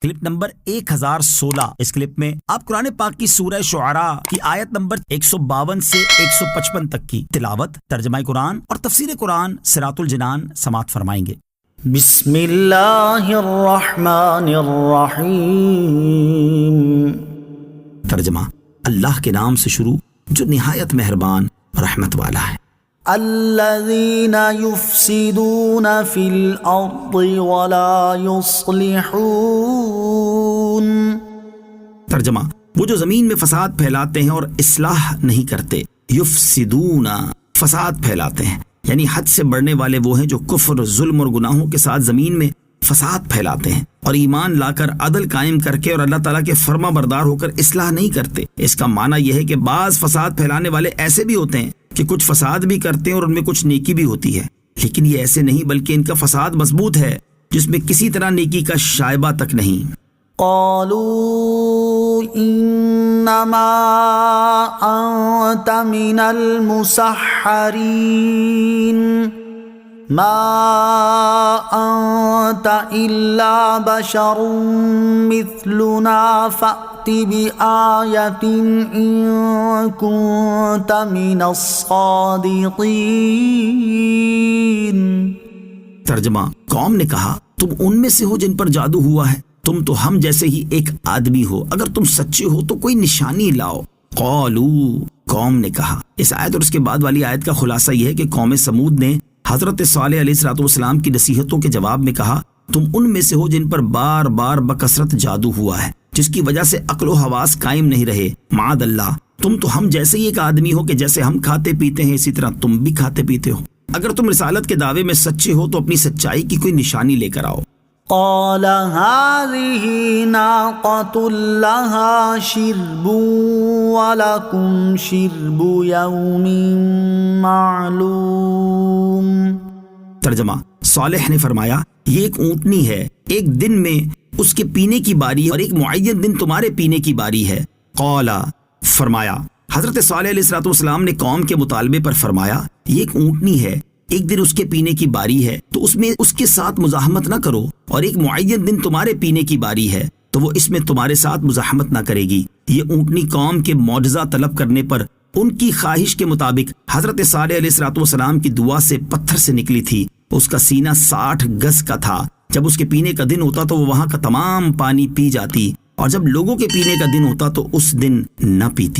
Clip number 1016۔ اس clip میں آپ قرآن پاک کی سورہ شعراء کی آیت نمبر 152 سے 155 تک کی تلاوت، ترجمہ قرآن اور تفسیر قرآن صراط الجنان سماعت فرمائیں گے۔ بسم اللہ الرحمن الرحیم۔ ترجمہ: اللہ کے نام سے شروع جو نہایت مہربان رحمت والا ہے۔ الذین یفسدون فی الارض ولا یصلحون۔ ترجمہ: وہ جو زمین میں فساد پھیلاتے ہیں اور اصلاح نہیں کرتے۔ یفسدون، فساد پھیلاتے ہیں، یعنی حد سے بڑھنے والے وہ ہیں جو کفر، ظلم اور گناہوں کے ساتھ زمین میں فساد پھیلاتے ہیں اور ایمان لا کر عدل قائم کر کے اور اللہ تعالیٰ کے فرما بردار ہو کر اصلاح نہیں کرتے۔ اس کا معنی یہ ہے کہ بعض فساد پھیلانے والے ایسے بھی ہوتے ہیں کہ کچھ فساد بھی کرتے ہیں اور ان میں کچھ نیکی بھی ہوتی ہے، لیکن یہ ایسے نہیں بلکہ ان کا فساد مضبوط ہے جس میں کسی طرح نیکی کا شائبہ تک نہیں۔ قالوا انما انت من المسحرین ما انت الا بشر مثلنا فأت بآیۃ ان کنت من الصادقین۔ ترجمہ: قوم نے کہا تم ان میں سے ہو جن پر جادو ہوا ہے، تم تو ہم جیسے ہی ایک آدمی ہو، اگر تم سچے ہو تو کوئی نشانی لاؤ۔ قالو، قوم نے کہا۔ اس آیت اور اس کے بعد والی آیت کا خلاصہ یہ ہے کہ قوم سمود نے حضرت صالح علیہ السلام کی نصیحتوں کے جواب میں کہا تم ان میں سے ہو جن پر بار بار بکثرت جادو ہوا ہے، جس کی وجہ سے عقل و حواس قائم نہیں رہے۔ معاذ اللہ، تم تو ہم جیسے ہی ایک آدمی ہو کہ جیسے ہم کھاتے پیتے ہیں اسی طرح تم بھی کھاتے پیتے ہو۔ اگر تم رسالت کے دعوے میں سچے ہو تو اپنی سچائی کی کوئی نشانی لے کر آؤ۔ قال هذه ناقة لها شرب ولكم شرب يوم معلوم۔ ترجمہ: صالح نے فرمایا یہ ایک اونٹنی ہے، ایک دن میں اس کے پینے کی باری ہے اور ایک معین دن تمہارے پینے کی باری ہے۔ قال، فرمایا، حضرت صالح علیہ السلام نے قوم کے مطالبے پر فرمایا یہ ایک اونٹنی ہے، ایک دن اس کے پینے کی باری ہے تو اس میں اس کے ساتھ مزاحمت نہ کرو، اور ایک معین دن تمہارے پینے کی باری ہے تو وہ اس میں تمہارے ساتھ مزاحمت نہ کرے گی۔ یہ اونٹنی قوم کے معجزہ طلب کرنے پر ان کی خواہش کے مطابق حضرت صالح علیہ السلام کی دعا سے پتھر سے نکلی تھی۔ اس کا سینہ 60 گز کا تھا۔ جب اس کے پینے کا دن ہوتا تو وہ وہاں کا تمام پانی پی جاتی، اور جب لوگوں کے پینے کا دن ہوتا تو اس دن نہ پیتی۔